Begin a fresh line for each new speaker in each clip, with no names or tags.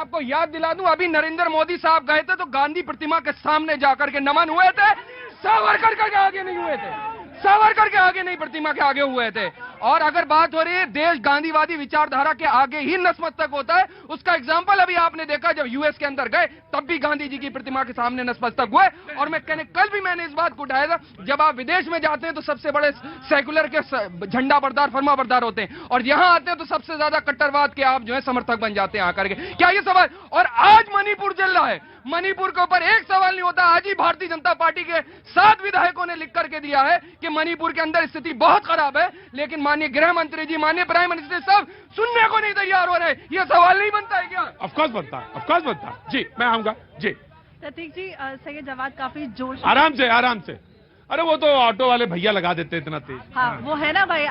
आपको याद दिला दूं, अभी नरेंद्र मोदी साहब गए थे तो गांधी प्रतिमा के सामने जाकर के नमन हुए थे, सावरकर के आगे नहीं हुए थे, सावरकर के आगे नहीं, प्रतिमा के आगे हुए थे। और अगर बात हो रही है देश गांधीवादी विचारधारा के आगे ही नतमस्तक होता है, उसका एग्जाम्पल अभी आपने देखा जब यूएस के अंदर गए तब भी गांधी जी की प्रतिमा के सामने नतमस्तक हुए। और मैं कल भी मैंने इस बात को उठाया था, जब आप विदेश में जाते हैं तो सबसे बड़े सेकुलर के झंडा बरदार फरमा बरदार होते हैं, और यहां आते हैं तो सबसे ज्यादा कट्टरवाद के आप जो है समर्थक बन जाते हैं आकर के। क्या ये सवाल? और आज मणिपुर जल रहा है, मणिपुर के ऊपर एक सवाल नहीं होता। आज ही भारतीय जनता पार्टी के 7 विधायकों ने लिख करके दिया है कि मणिपुर के अंदर स्थिति बहुत खराब है, लेकिन माननीय गृह मंत्री जी, माननीय प्राइम मिनिस्टर सब सुनने को नहीं तैयार हो रहे। ये सवाल नहीं बनता है क्या?
ऑफकोर्स बनता है, ऑफकोर्स बनता है। जी मैं आऊंगा जी।
प्रतीक जी, सही जवाब काफी जोश,
आराम से आराम से। अरे वो तो ऑटो वाले भैया लगा देते इतना तेज।
हाँ वो है ना भाई।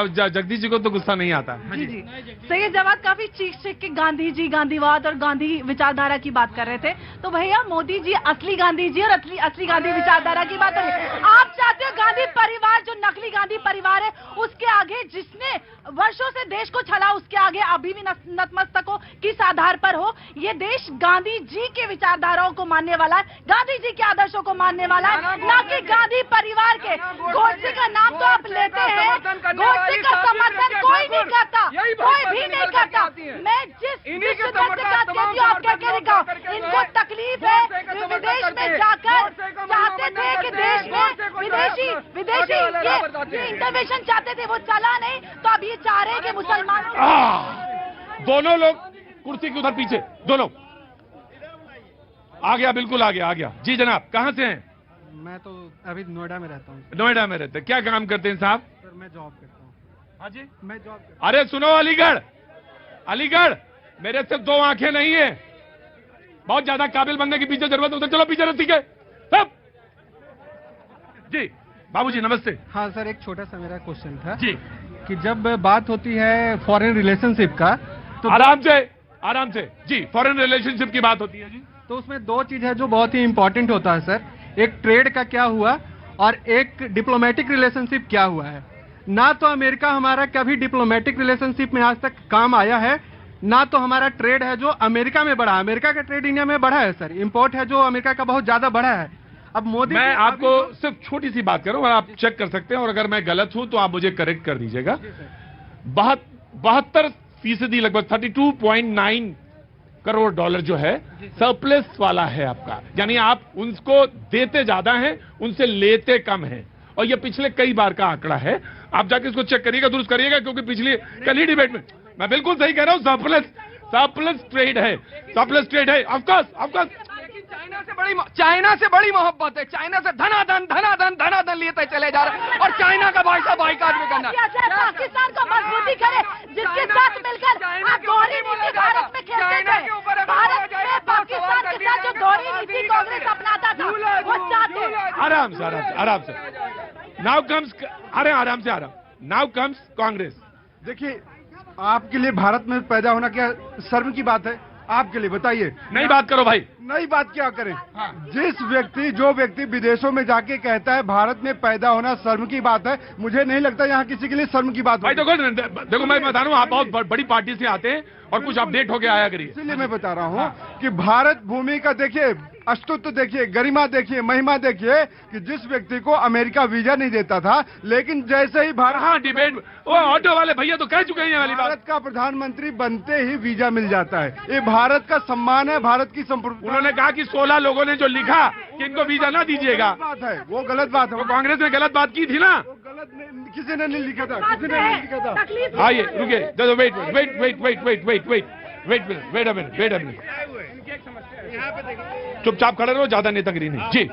जगदीश जी को तो गुस्सा नहीं आता।
जी जी, सही जवाब काफी चीख चीख के गांधी जी, गांधीवाद और गांधी विचारधारा की बात कर रहे थे। तो भैया मोदी जी असली गांधी जी और असली गांधी विचारधारा की बात कर रहे हैं। आप चाहते हो गांधी परिवार, जो नकली गांधी परिवार है, उसके आगे जिसने वर्षों से देश को छला, उसके आगे अभी भी नतमस्तक हो, किस आधार पर हो? ये देश गांधी जी के विचारधाराओं को मानने वाला है, गांधी जी के आदर्शों को मानने वाला है, ना कि गांधी परिवार के। गोडसे का नाम तो आप लेते हैं, गोडसे का समर्थन कोई नहीं करता, कोई भी नहीं करता। मैं जिस बात कहती हूँ आप क्या कह रहे हो, इनको तकलीफ है, वे विदेश में जाकर चाहते थे कि देश में विदेशी ये इंटरवेंशन चाहते थे, वो चला नहीं, तो अब ये चाह रहे हैं कि मुसलमानों।
दोनों लोग कुर्सी के उधर पीछे, दोनों आ गया, बिल्कुल आ गया। जी जनाब, कहाँ से हैं?
मैं तो अभी नोएडा में रहता हूँ।
नोएडा में रहते, क्या काम करते हैं साहब?
सर मैं जॉब करता हूँ।
हाँ जी,
मैं जॉब करता हूँ।
अरे सुनो अलीगढ़, मेरे सिर्फ 2 आंखें नहीं है, बहुत ज्यादा काबिल बनने की पीछे जरूरत है। उधर चलो पीछे, ठीक है सब। जी बाबूजी नमस्ते।
हाँ सर, एक छोटा सा मेरा क्वेश्चन था
जी,
कि जब बात होती है फॉरेन रिलेशनशिप का तो
आराम से जी, फॉरेन रिलेशनशिप की बात होती है जी,
तो उसमें 2 चीज है जो बहुत ही इंपॉर्टेंट होता है सर। एक ट्रेड का क्या हुआ और एक डिप्लोमेटिक रिलेशनशिप क्या हुआ है। ना तो अमेरिका हमारा कभी डिप्लोमेटिक रिलेशनशिप में आज तक काम आया है, ना तो हमारा ट्रेड है जो अमेरिका में बढ़ा। अमेरिका का ट्रेड इंडिया में बढ़ा है सर, इंपोर्ट है जो अमेरिका का बहुत ज्यादा बढ़ा है। अब मोदी,
मैं आपको सिर्फ छोटी सी बात करूं, आप चेक कर सकते हैं, और अगर मैं गलत हूं तो आप मुझे करेक्ट कर दीजिएगा। 72% लगभग 32.9 करोड़ डॉलर जो है सरप्लस वाला है आपका, यानी आप उनको देते ज्यादा हैं, उनसे लेते कम हैं, और ये पिछले कई बार का आंकड़ा है। आप जाके इसको चेक करिएगा, दुरुस्त करिएगा, क्योंकि पिछली कल ही डिबेट में मैं बिल्कुल सही कह रहा हूं, सरप्लस ट्रेड है। ऑफकोर्स
चाइना से बड़ी मोहब्बत है, चाइना से धनाधन लेते चले जा रहे हैं, और चाइना का भाई साहब बाइकाट भी करना।
पाकिस्तान को मजबूती करे, जिसके साथ मिलकर आप दोहरी नीति भारत में खेलते थे। भारत में पाकिस्तान के साथ जो दोहरी नीति कांग्रेस अपनाता था, वो चाहते।
आराम से नाउ कम्स कांग्रेस।
देखिए, आपके लिए भारत में पैदा होना क्या शर्म की बात है? आपके लिए बताइए।
नई बात करो भाई।
नई बात क्या करें? जो व्यक्ति विदेशों में जाके कहता है भारत में पैदा होना शर्म की बात है, मुझे नहीं लगता यहाँ किसी के लिए शर्म की बात
भाई। देखो मैं बता रहा हूँ, आप बहुत बड़ी पार्टी से आते हैं और कुछ अपडेट होके आया करिए।
इसीलिए मैं बता रहा हूँ कि भारत भूमि का देखिए, अस्तित्व देखिए, गरिमा देखिए, महिमा देखिए, कि जिस व्यक्ति को अमेरिका वीजा नहीं देता था, लेकिन जैसे ही भारत,
हाँ डिबेट, वो ऑटो वाले भैया तो कह चुके हैं वाली बात।
भारत का प्रधानमंत्री बनते ही वीजा मिल जाता है। ये भारत का सम्मान है, भारत की संप्रभुता।
उन्होंने कहा कि 16 लोगों ने जो लिखा कि इनको वीजा ना दीजिएगा,
बात है, वो गलत बात है।
वो कांग्रेस ने गलत बात की थी ना,
वो गलत किसी ने नहीं लिखा था, किसी ने नहीं लिखा था।
आइए रुकिए, वेट अ मिनट, चुपचाप खड़े रहो, ज्यादा नेतागिरी नहीं। जी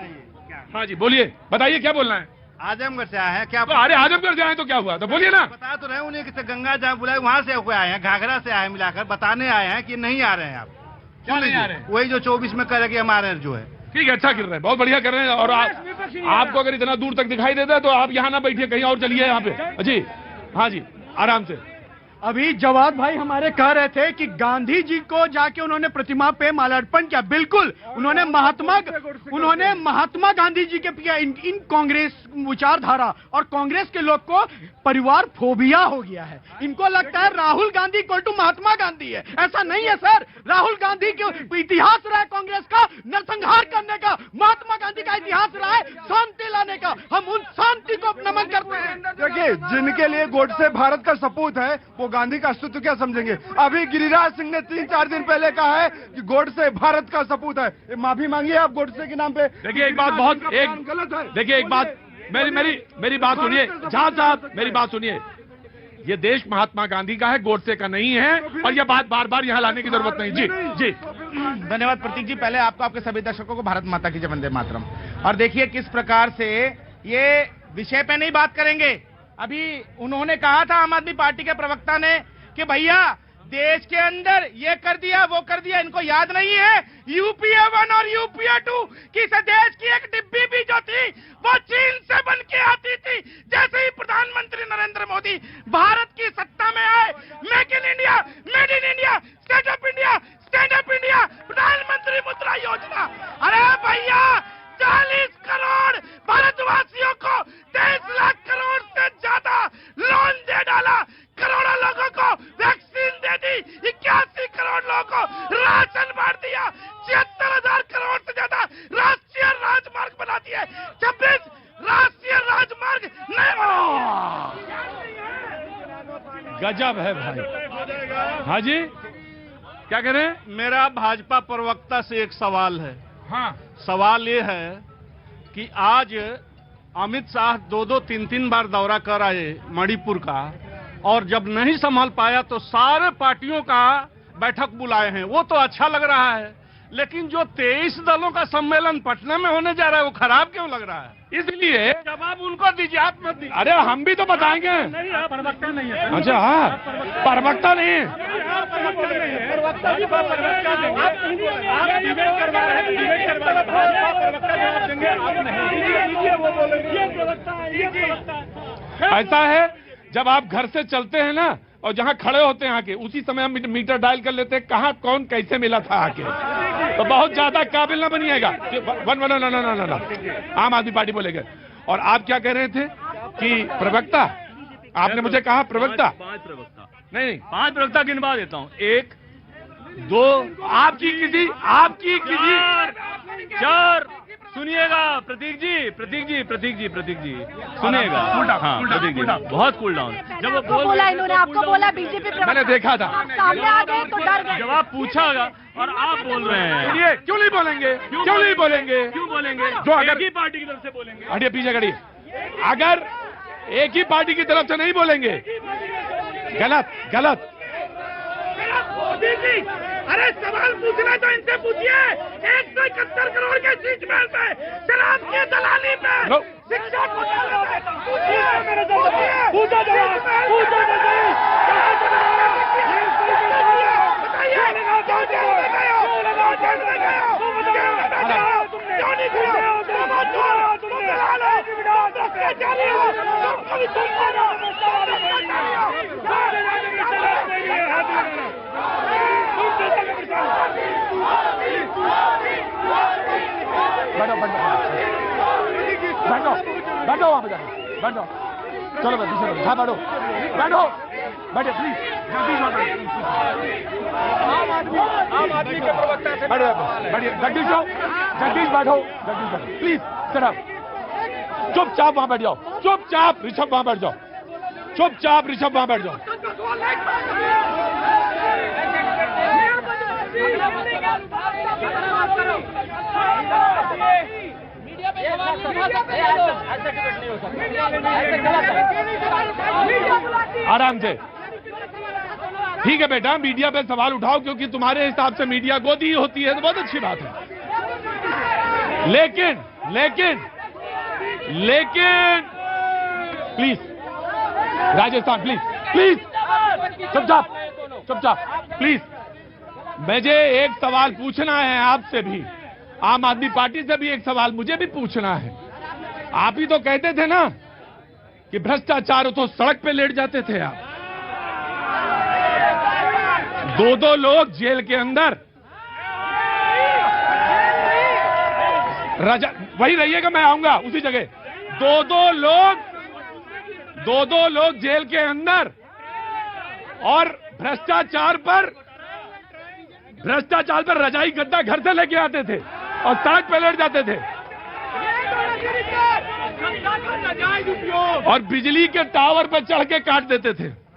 हाँ जी, बोलिए, बताइए क्या बोलना है।
आजमगढ़ से आए हैं क्या?
तो अरे आजमगढ़ से आए तो क्या हुआ, तो बोलिए ना।
बता तो रहे उन्हें कि गंगा जहाँ बुलाए वहाँ से होकर आए हैं, घाघरा से आए हैं, मिलाकर बताने आए हैं कि नहीं आ रहे हैं आप।
क्या नहीं आ रहे हैं?
वही जो 24 में कह रहे कि हमारे जो है।
ठीक है, अच्छा कर रहे हैं, बहुत बढ़िया कर रहे हैं। और आपको अगर इतना दूर तक दिखाई देता है तो आप यहाँ ना बैठिए, कहीं और चलिए यहाँ पे। जी हाँ जी, आराम से।
अभी जवाद भाई हमारे कह रहे थे कि गांधी जी को जाके उन्होंने प्रतिमा पे माल्यार्पण किया। बिल्कुल, उन्होंने महात्मा गांधी जी के इन कांग्रेस विचारधारा और कांग्रेस के लोग को परिवार फोबिया हो गया है। इनको लगता है राहुल गांधी इक्वल टू महात्मा गांधी है। ऐसा नहीं है सर। राहुल गांधी के इतिहास रहा है कांग्रेस का नरसंहार करने का, महात्मा गांधी का इतिहास रहा है शांति लाने का। हम उन शांति को नमन करते हैं।
देखिए, जिनके लिए गोडसे भारत का सपूत है वो गांधी का अस्तित्व क्या समझेंगे। अभी गिरिराज सिंह ने 3-4 दिन पहले कहा है कि गोडसे भारत का सपूत है। माफी मांगी आप गोडसे के नाम पे।
देखिए एक बात बहुत
गलत है।
देखिए एक बात मेरी बात सुनिए, जहां साहब मेरी बात सुनिए। ये देश महात्मा गांधी का है, गोडसे का नहीं है, और ये बात बार बार यहाँ लाने की जरूरत नहीं। जी जी,
धन्यवाद प्रतीक जी। पहले आपको, आपके सभी दर्शकों को भारत माता की जय, वंदे मातरम। और देखिए किस प्रकार से ये विषय पे नहीं बात करेंगे। अभी उन्होंने कहा था आम आदमी पार्टी के प्रवक्ता ने कि भैया देश के अंदर ये कर दिया वो कर दिया, इनको याद नहीं है यूपीए 1 और यूपीए 2 कि इस देश की एक डिब्बी भी जो थी वो चीन से बन के आती थी। जैसे ही प्रधानमंत्री नरेंद्र मोदी भारत की सत्ता में आए, make in India, made in India, stand up India, stand up India, प्रधानमंत्री मुद्रा योजना, अरे भैया 40 करोड़ भारतवासियों को 23 लाख करोड़ से ज्यादा लोन दे डाला, करोड़ों लोगों को वैक्सीन दे दी, 81 करोड़ लोगों को राशन बांट दिया, 76,000 करोड़ से ज्यादा राष्ट्रीय राजमार्ग बना दिए, 26 राष्ट्रीय राजमार्ग
गजब है भाई। हाँ जी, क्या कह रहे हैं?
मेरा भाजपा प्रवक्ता से एक सवाल है।
हाँ,
सवाल ये है कि आज अमित शाह 2-2, 3-3 बार दौरा कर आए मणिपुर का, और जब नहीं संभाल पाया तो सारे पार्टियों का बैठक बुलाए हैं। वो तो अच्छा लग रहा है, लेकिन जो 23 दलों का सम्मेलन पटना में होने जा रहा है वो खराब क्यों लग रहा है?
इसलिए
जवाब उनको दीजिए, आप मत दीजिए।
अरे हम भी तो बताएंगे।
नहीं, आप प्रवक्ता नहीं है।
अच्छा, हाँ, प्रवक्ता नहीं है।
प्रवक्ता जी प्रवक्ता देंगे, आप डिबेट करवा रहे हैं, डिबेट करवा रहे हैं, प्रवक्ता जवाब देंगे, आप नहीं, वो बोलेंगे, ये प्रवक्ता है, ये प्रवक्ता है।
ऐसा है, जब आप घर से चलते हैं ना और जहां खड़े होते हैं आके, उसी समय हम मीटर डायल कर लेते हैं कहां कौन कैसे मिला था आके, तो बहुत ज्यादा काबिल ना बनिएगा। ना आम आदमी पार्टी बोलेगा। और आप क्या कह रहे थे कि प्रवक्ता, आपने मुझे कहा प्रवक्ता?
5 प्रवक्ता
नहीं,
5 प्रवक्ता गिनवा देता हूँ। 1, 2,
आपकी किसी
4। सुनिएगा प्रतीक जी सुनिएगा। हाँ, प्रतीक जी बहुत कूल डाउन। जब वो
बोला इन्होंने, आपको बोला बीजेपी
मैंने देखा था।
आप सामने आ गए तो डर गए।
जवाब पूछा होगा और आप बोल रहे हैं।
सुनिए, क्यों नहीं बोलेंगे?
क्यों बोलेंगे?
जो अगर
एक ही पार्टी की तरफ से बोलेंगे।
हटिए, पीछे खड़िए। अगर एक ही पार्टी की तरफ से नहीं बोलेंगे, गलत।
मोदी जी, अरे सवाल पूछना तो इनसे पूछिए। 171 करोड़ के सीट महल पे, शराब की दलाली पे, शिक्षा घोटाले पे, पूछिए मेरे से, पूछो जवाब,
बैठो वहां पे, बैठो, चलो बैठो प्लीज। आम आदमी के प्रवक्ता से बैठिए। जगदीश बैठो प्लीज, सिर्फ चुपचाप वहां बैठ जाओ, चुपचाप ऋषभ वहां बैठ जाओ, आराम से। ठीक है बेटा, मीडिया पे सवाल उठाओ, क्योंकि तुम्हारे हिसाब से मीडिया गोदी होती है तो बहुत अच्छी बात है। लेकिन प्लीज राजस्थान, प्लीज चुपचाप प्लीज। मुझे एक सवाल पूछना है आपसे भी, आम आदमी पार्टी से भी एक सवाल मुझे भी पूछना है। आप ही तो कहते थे ना कि भ्रष्टाचार हो तो सड़क पे लेट जाते थे आप। दो लोग जेल के अंदर, वही रहिएगा, मैं आऊंगा उसी जगह। दो लोग जेल के अंदर और भ्रष्टाचार पर रजाई गद्दा घर से लेके आते थे और सड़क पे लेट जाते थे और बिजली के टावर पर चढ़ के काट देते थे।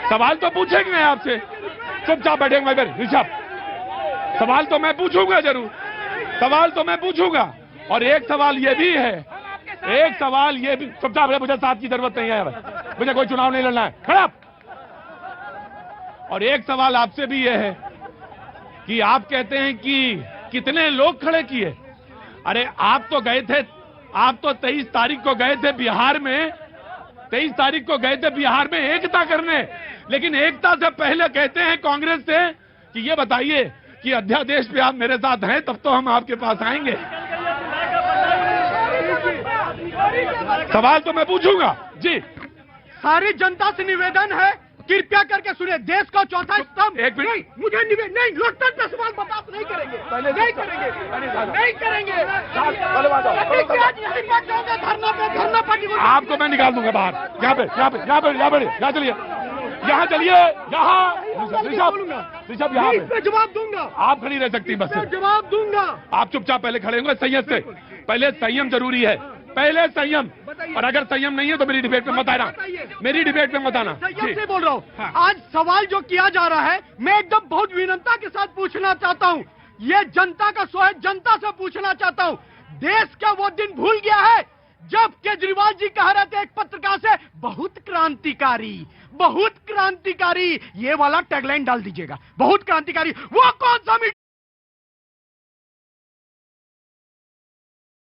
सवाल तो पूछेंगे आपसे, चुपचाप बैठेंगे भाई ऋषभ, सवाल तो मैं पूछूंगा जरूर, सवाल तो मैं पूछूंगा। और एक सवाल ये भी है, एक सवाल ये भी, चुपचाप है, मुझे साथ की जरूरत नहीं है, मुझे कोई चुनाव नहीं लड़ना है, खड़ा। और एक सवाल आपसे भी ये है कि आप कहते हैं कि कितने लोग खड़े किए। अरे आप तो गए थे, आप तो 23 तारीख को गए थे बिहार में, 23 तारीख को गए थे बिहार में एकता करने, लेकिन एकता से पहले कहते हैं कांग्रेस से कि ये बताइए कि अध्यादेश पे आप मेरे साथ हैं तब तो हम आपके पास आएंगे। सवाल तो मैं पूछूंगा जी।
सारी जनता से निवेदन है, कृपया करके सुनिए। देश का चौथा स्तंभ,
एक मिनट,
मुझे नहीं, लोकतंत्र पे सवाल बर्दाश्त नहीं करेंगे, नहीं करेंगे। धरना पार्टी को
आपको मैं निकाल दूंगा बाहर, यहाँ पे चलिए, यहाँ चलिए, यहाँ ऋषभ, यहाँ पे
जवाब दूंगा।
आप खड़ी रह सकती बस,
जवाब दूंगा।
आप चुपचाप पहले खड़े होंगे संयम से, पहले संयम जरूरी है, पहले संयम। और अगर संयम नहीं है तो मेरी डिबेट में मत आना, मेरी डिबेट में मत आना।
संयम से बोल रहा हूँ। आज सवाल जो किया जा रहा है, मैं एकदम बहुत विनम्रता के साथ पूछना चाहता हूँ, ये जनता का शो है, जनता से पूछना चाहता हूँ, देश का वो दिन भूल गया है जब केजरीवाल जी कह रहे थे एक पत्रकार से, बहुत क्रांतिकारी, ये वाला टैगलाइन डाल दीजिएगा, बहुत क्रांतिकारी। वो कौन सा